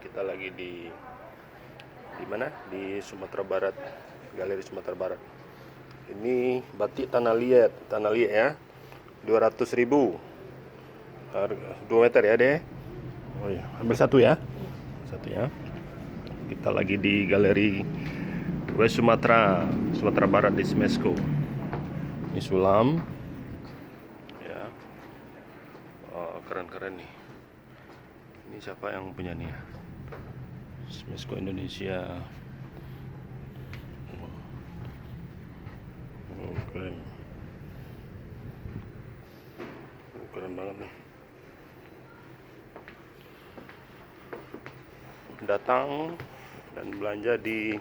kita lagi di mana? Di Sumatera Barat, Galeri Sumatera Barat. Ini batik tanah liat ya, 200.000, 2 meter ya deh. Oh iya, ambil satu ya. Kita lagi di Galeri West Sumatera Barat di Smesco. Ini sulam ya. Oh, keren nih. Ini siapa yang punya nih ya? Smesco Indonesia. Oh, keren. Keren banget nih. Datang dan belanja di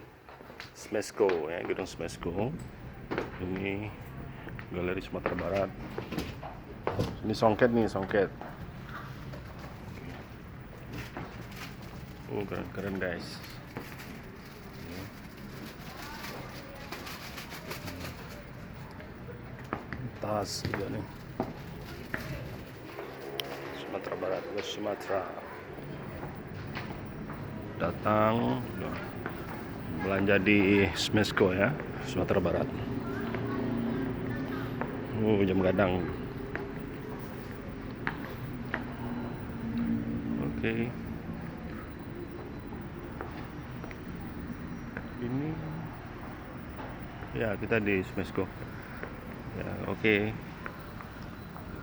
Smesco ya, gedung Smesco. Ini Galeri Sumatera Barat. Ini songket. Oh, keren guys. Tas juga nih. Sumatera Barat, West Sumatera. Datang belanja di Smesco ya, Sumatera Barat. Jam gadang. Oke. Ini ya, kita di Smesco ya. Oke.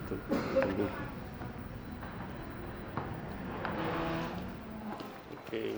Tunggu. Oke.